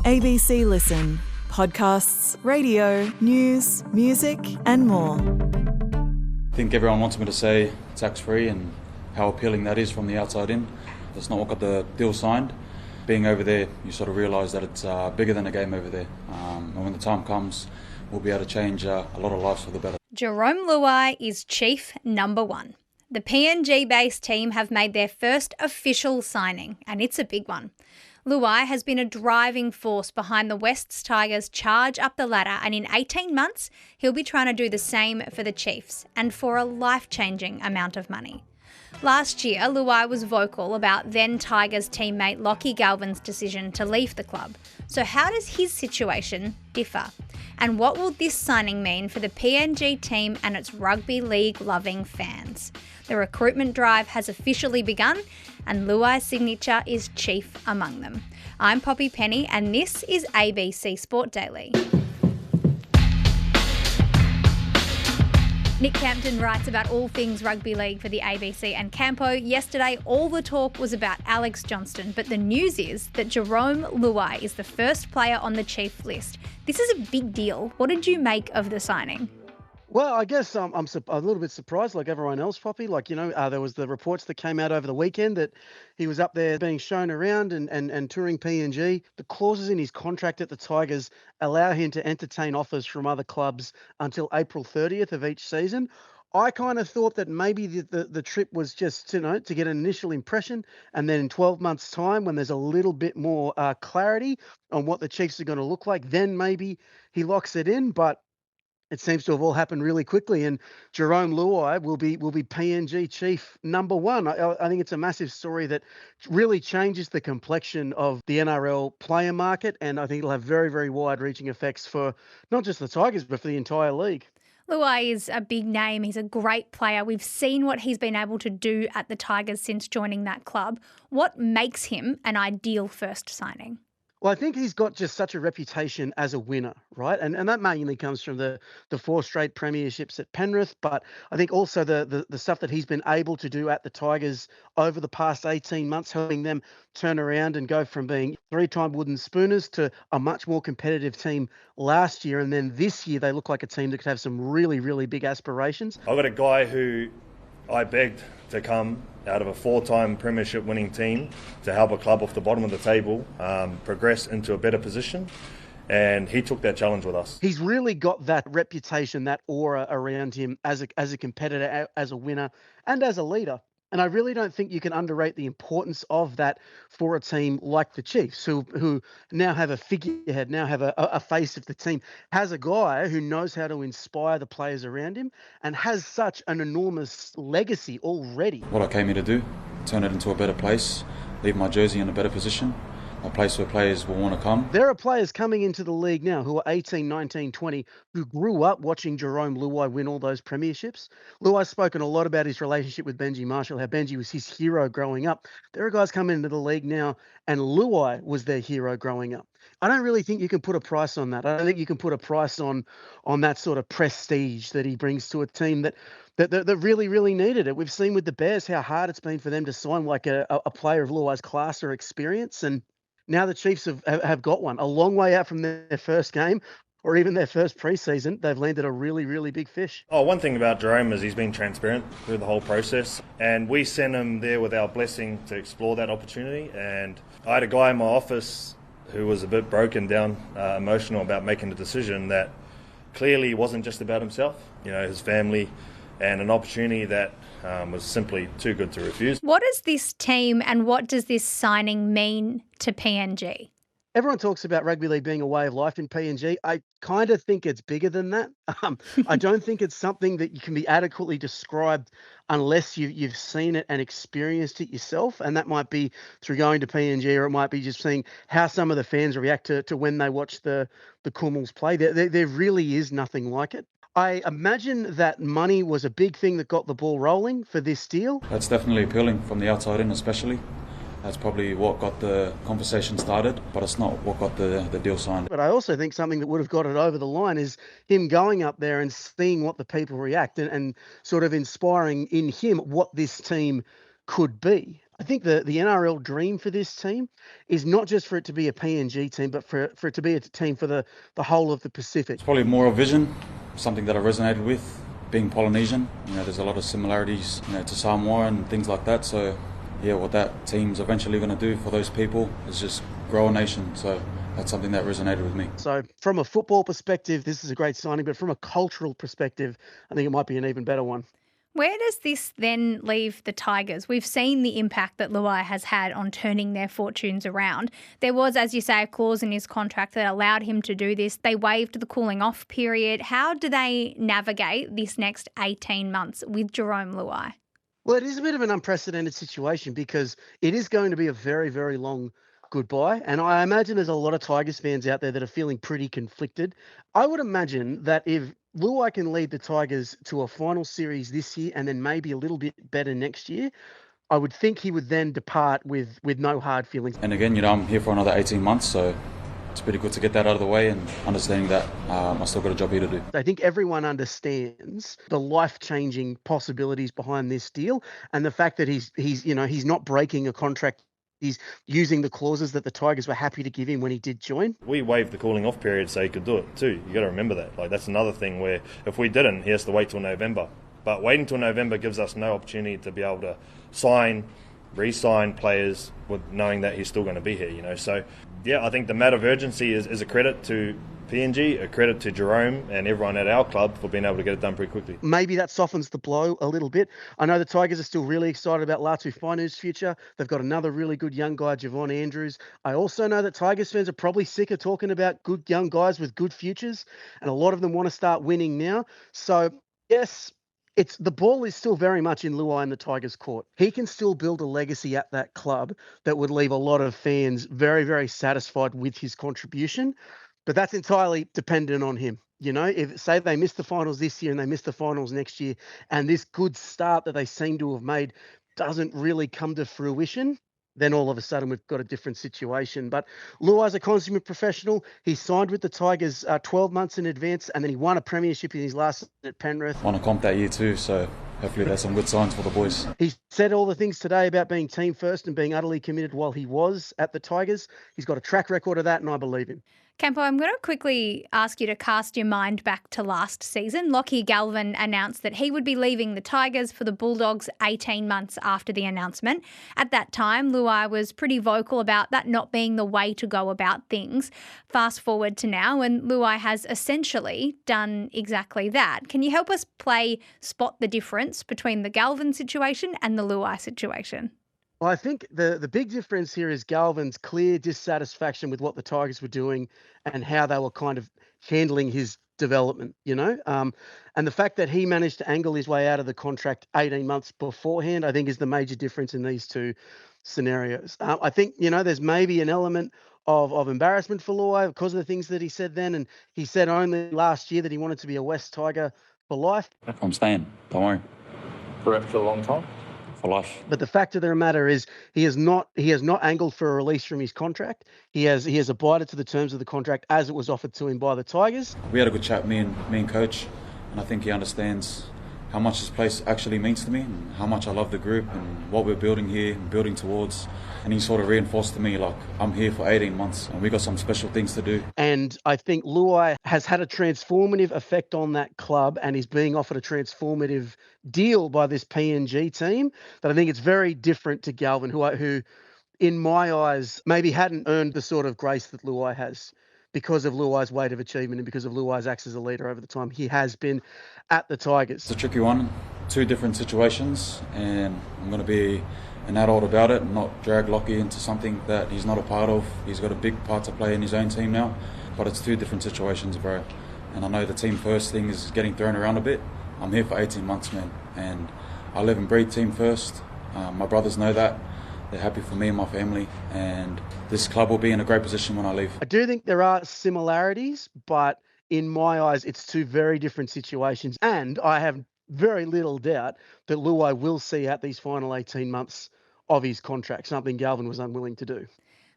ABC Listen. Podcasts, radio, news, music and more. I think everyone wants me to say tax-free and how appealing that is from the outside in. That's not what got the deal signed. Being over there, you sort of realise that it's bigger than a game over there. And when the time comes, we'll be able to change a lot of lives for the better. Jarome Luai is Chief number 1. The PNG-based team have made their first official signing, and it's a big one. Luai has been a driving force behind the Wests Tigers' charge up the ladder, and in 18 months, he'll be trying to do the same for the Chiefs, and for a life-changing amount of money. Last year, Luai was vocal about then Tigers teammate Lachlan Galvin's decision to leave the club. So how does his situation differ? And what will this signing mean for the PNG team and its rugby league-loving fans? The recruitment drive has officially begun, and Luai's signature is chief among them. I'm Poppy Penny, and this is ABC Sport Daily. Nick Campton writes about all things rugby league for the ABC and Campo. Yesterday, all the talk was about Alex Johnston, but the news is that Jarome Luai is the first player on the Chief list. This is a big deal. What did you make of the signing? Well, I guess I'm a little bit surprised, like everyone else, Poppy. There was the reports that came out over the weekend that he was up there being shown around and touring PNG. The clauses in his contract at the Tigers allow him to entertain offers from other clubs until April 30th of each season. I kind of thought that maybe the trip was just, to get an initial impression, and then in 12 months' time, when there's a little bit more clarity on what the Chiefs are going to look like, then maybe he locks it in. But it seems to have all happened really quickly, and Jarome Luai will be PNG Chief number 1. I think it's a massive story that really changes the complexion of the NRL player market, and I think it'll have very, very wide-reaching effects for not just the Tigers, but for the entire league. Luai is a big name. He's a great player. We've seen what he's been able to do at the Tigers since joining that club. What makes him an ideal first signing? Well, I think he's got just such a reputation as a winner, right? And that mainly comes from the 4 straight premierships at Penrith, but I think also the stuff that he's been able to do at the Tigers over the past 18 months, helping them turn around and go from being 3-time wooden spooners to a much more competitive team last year. And then this year, they look like a team that could have some really, really big aspirations. I've got a guy who I begged to come out of a 4-time premiership winning team to help a club off the bottom of the table progress into a better position, and he took that challenge with us. He's really got that reputation, that aura around him as a competitor, as a winner, and as a leader. And I really don't think you can underrate the importance of that for a team like the Chiefs, who now have a figurehead, now have a face of the team, has a guy who knows how to inspire the players around him and has such an enormous legacy already. What I came here to do, turn it into a better place, leave my jersey in a better position, a place where players will want to come. There are players coming into the league now who are 18, 19, 20, who grew up watching Jarome Luai win all those premierships. Luai's spoken a lot about his relationship with Benji Marshall, how Benji was his hero growing up. There are guys coming into the league now, and Luai was their hero growing up. I don't really think you can put a price on that. I don't think you can put a price on that sort of prestige that he brings to a team that really, really needed it. We've seen with the Bears how hard it's been for them to sign like a player of Luai's class or experience, and now the Chiefs have got one. A long way out from their first game or even their first preseason, they've landed a really, really big fish. One thing about Jarome is he's been transparent through the whole process, and we sent him there with our blessing to explore that opportunity. And I had a guy in my office who was a bit broken down, emotional about making the decision that clearly wasn't just about himself, his family, and an opportunity that was simply too good to refuse. What does this team and what does this signing mean to PNG? Everyone talks about rugby league being a way of life in PNG. I kind of think it's bigger than that. I don't think it's something that you can be adequately described unless you've seen it and experienced it yourself. And that might be through going to PNG, or it might be just seeing how some of the fans react to when they watch the Kumals play. There really is nothing like it. I imagine that money was a big thing that got the ball rolling for this deal. That's definitely appealing from the outside in, especially. That's probably what got the conversation started, but it's not what got the deal signed. But I also think something that would have got it over the line is him going up there and seeing what the people react and sort of inspiring in him what this team could be. I think the NRL dream for this team is not just for it to be a PNG team, but for it to be a team for the whole of the Pacific. It's probably more a vision, something that I resonated with. Being Polynesian, there's a lot of similarities, to Samoa and things like that. So, yeah, what that team's eventually going to do for those people is just grow a nation. So that's something that resonated with me. So from a football perspective, this is a great signing, but from a cultural perspective, I think it might be an even better one. Where does this then leave the Tigers? We've seen the impact that Luai has had on turning their fortunes around. There was, as you say, a clause in his contract that allowed him to do this. They waived the cooling off period. How do they navigate this next 18 months with Jarome Luai? Well, it is a bit of an unprecedented situation because it is going to be a very, very long goodbye. And I imagine there's a lot of Tigers fans out there that are feeling pretty conflicted. I would imagine that if Luai can lead the Tigers to a final series this year and then maybe a little bit better next year, I would think he would then depart with no hard feelings. And again, I'm here for another 18 months, so it's pretty good to get that out of the way and understanding that I still got a job here to do. I think everyone understands the life-changing possibilities behind this deal and the fact that he's not breaking a contract. He's using the clauses that the Tigers were happy to give him when he did join. We waived the cooling off period so he could do it too. You got to remember that. That's another thing where if we didn't, he has to wait till November. But waiting till November gives us no opportunity to be able to re-sign players with knowing that he's still going to be here. So, yeah, I think the matter of urgency is a credit to PNG, a credit to Jarome and everyone at our club for being able to get it done pretty quickly. Maybe that softens the blow a little bit. I know the Tigers are still really excited about Latu Fainu's future. They've got another really good young guy, Javon Andrews. I also know that Tigers fans are probably sick of talking about good young guys with good futures, and a lot of them want to start winning now. So, yes, the ball is still very much in Luai and the Tigers' court. He can still build a legacy at that club that would leave a lot of fans very, very satisfied with his contribution. But that's entirely dependent on him. If say they miss the finals this year and they miss the finals next year, and this good start that they seem to have made doesn't really come to fruition, then all of a sudden we've got a different situation. But Luai's a consummate professional. He signed with the Tigers 12 months in advance, and then he won a premiership in his last season at Penrith. Won a comp that year too, so hopefully there's some good signs for the boys. He said all the things today about being team first and being utterly committed while he was at the Tigers. He's got a track record of that, and I believe him. Campo, I'm going to quickly ask you to cast your mind back to last season. Lachlan Galvin announced that he would be leaving the Tigers for the Bulldogs 18 months after the announcement. At that time, Luai was pretty vocal about that not being the way to go about things. Fast forward to now, and Luai has essentially done exactly that. Can you help us spot the difference between the Galvin situation and the Luai situation? Well, I think the big difference here is Galvin's clear dissatisfaction with what the Tigers were doing and how they were kind of handling his development, and the fact that he managed to angle his way out of the contract 18 months beforehand, I think is the major difference in these two scenarios. I think, there's maybe an element of embarrassment for Luai because of the things that he said then, and he said only last year that he wanted to be a West Tiger for life. I'm staying, don't worry. For a long time? For life. But the fact of the matter is he has not angled for a release from his contract. He has abided to the terms of the contract as it was offered to him by the Tigers. We had a good chat, me and coach, and I think he understands how much this place actually means to me and how much I love the group and what we're building here and building towards. And he sort of reinforced to me, I'm here for 18 months and we got some special things to do. And I think Luai has had a transformative effect on that club and is being offered a transformative deal by this PNG team that I think it's very different to Galvin, who in my eyes, maybe hadn't earned the sort of grace that Luai has because of Luai's weight of achievement and because of Luai's acts as a leader over the time he has been at the Tigers. It's a tricky one, two different situations, and I'm going to be an adult about it and not drag Lockie into something that he's not a part of. He's got a big part to play in his own team now, but it's two different situations, bro. And I know the team first thing is getting thrown around a bit. I'm here for 18 months, man, and I live and breathe team first. My brothers know that. They're happy for me and my family, and this club will be in a great position when I leave. I do think there are similarities, but in my eyes, it's two very different situations. And I have very little doubt that Luai will see out these final 18 months of his contract, something Galvin was unwilling to do.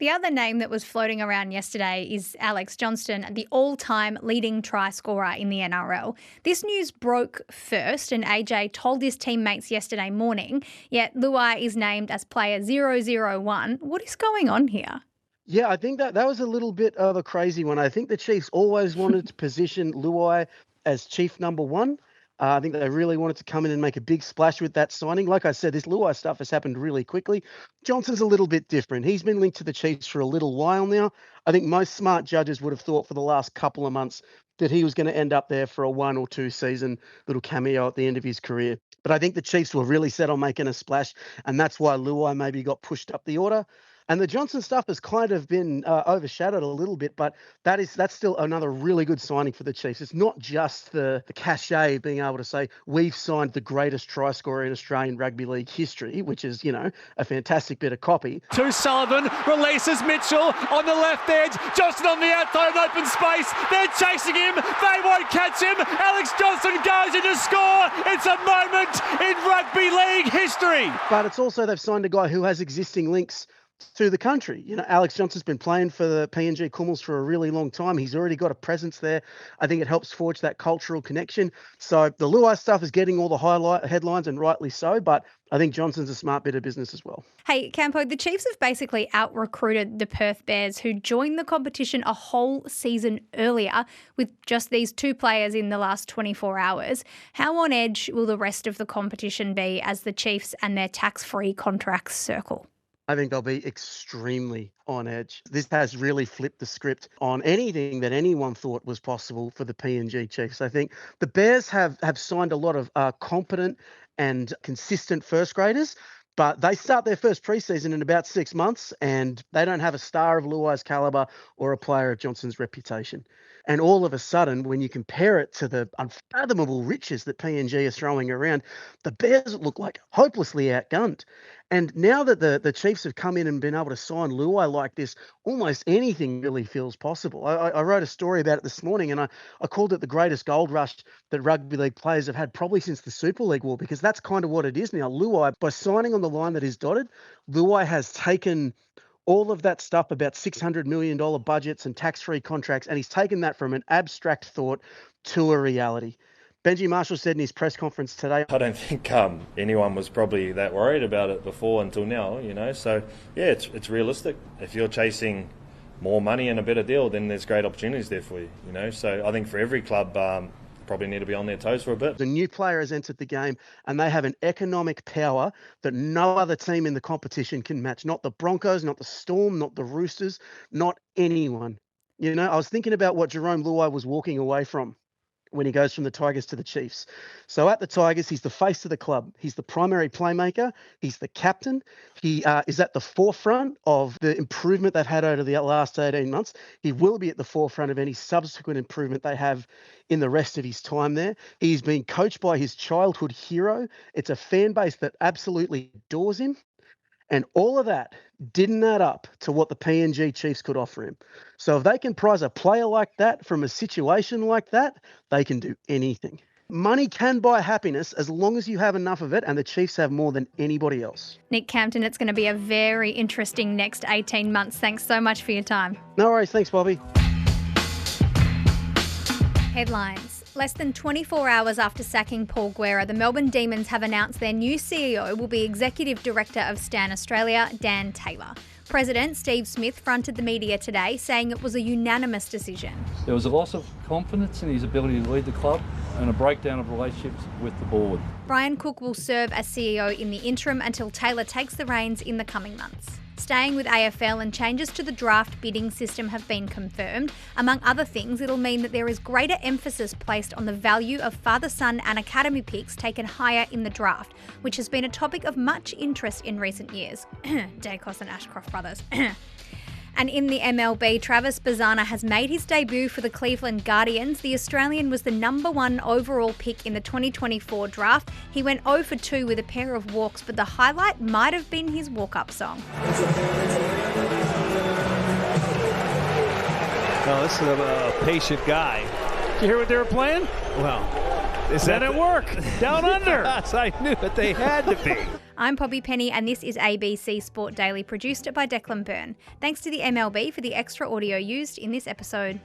The other name that was floating around yesterday is Alex Johnston, the all-time leading try scorer in the NRL. This news broke first, and AJ told his teammates yesterday morning, yet Luai is named as player 001. What is going on here? Yeah, I think that was a little bit of a crazy one. I think the Chiefs always wanted to position Luai as chief number one. I think they really wanted to come in and make a big splash with that signing. Like I said, this Luai stuff has happened really quickly. Johnson's a little bit different. He's been linked to the Chiefs for a little while now. I think most smart judges would have thought for the last couple of months that he was going to end up there for a 1 or 2 season little cameo at the end of his career. But I think the Chiefs were really set on making a splash, and that's why Luai maybe got pushed up the order. And the Johnson stuff has kind of been overshadowed a little bit, but that's still another really good signing for the Chiefs. It's not just the cachet being able to say we've signed the greatest try scorer in Australian rugby league history, which is, a fantastic bit of copy. To Sullivan, releases Mitchell on the left edge, Johnson on the outside of open space, they're chasing him, they won't catch him, Alex Johnson goes in to score, it's a moment in rugby league history. But it's also they've signed a guy who has existing links to the country. Alex Johnson's been playing for the PNG Chiefs for a really long time. He's already got a presence there. I think it helps forge that cultural connection. So the Luai stuff is getting all the headlines, and rightly so, but I think Johnson's a smart bit of business as well. Hey, Campo, the Chiefs have basically out-recruited the Perth Bears, who joined the competition a whole season earlier with just these 2 players in the last 24 hours. How on edge will the rest of the competition be as the Chiefs and their tax-free contracts circle? I think they'll be extremely on edge. This has really flipped the script on anything that anyone thought was possible for the PNG Chiefs. I think the Bears have signed a lot of competent and consistent first graders, but they start their first preseason in about 6 months, and they don't have a star of Luai's calibre or a player of Johnson's reputation. And all of a sudden, when you compare it to the unfathomable riches that PNG is throwing around, the Bears look like hopelessly outgunned. And now that the Chiefs have come in and been able to sign Luai like this, almost anything really feels possible. I wrote a story about it this morning, and I called it the greatest gold rush that rugby league players have had probably since the Super League war, because that's kind of what it is now. Luai, by signing on the line that is dotted, Luai has taken all of that stuff about $600 million budgets and tax-free contracts, and he's taken that from an abstract thought to a reality. Benji Marshall said in his press conference today, I don't think anyone was probably that worried about it before until now, So, yeah, it's realistic. If you're chasing more money and a better deal, then there's great opportunities there for you, So I think for every club, probably need to be on their toes for a bit. The new player has entered the game, and they have an economic power that no other team in the competition can match. Not the Broncos, not the Storm, not the Roosters, not anyone. I was thinking about what Jarome Luai was walking away from when he goes from the Tigers to the Chiefs. So at the Tigers, he's the face of the club. He's the primary playmaker. He's the captain. He is at the forefront of the improvement they've had over the last 18 months. He will be at the forefront of any subsequent improvement they have in the rest of his time there. He's been coached by his childhood hero. It's a fan base that absolutely adores him. And all of that didn't add up to what the PNG Chiefs could offer him. So if they can prize a player like that from a situation like that, they can do anything. Money can buy happiness as long as you have enough of it, and the Chiefs have more than anybody else. Nick Campton, it's going to be a very interesting next 18 months. Thanks so much for your time. No worries. Thanks, Bobby. Headlines. Less than 24 hours after sacking Paul Guerra, the Melbourne Demons have announced their new CEO will be Executive Director of Stan Australia, Dan Taylor. President Steve Smith fronted the media today, saying it was a unanimous decision. There was a loss of confidence in his ability to lead the club and a breakdown of relationships with the board. Brian Cook will serve as CEO in the interim until Taylor takes the reins in the coming months. Staying with AFL and changes to the draft bidding system have been confirmed. Among other things, it'll mean that there is greater emphasis placed on the value of father-son and academy picks taken higher in the draft, which has been a topic of much interest in recent years. Dacos and Ashcroft brothers. And in the MLB, Travis Bazzana has made his debut for the Cleveland Guardians. The Australian was the number 1 overall pick in the 2024 draft. He went 0 for 2 with a pair of walks, but the highlight might have been his walk-up song. Oh, this is a patient guy. Did you hear what they were playing? Well, Is that at work? Down under. Yes, I knew it. They had to be. I'm Poppy Penny, and this is ABC Sport Daily, produced by Declan Byrne. Thanks to the MLB for the extra audio used in this episode.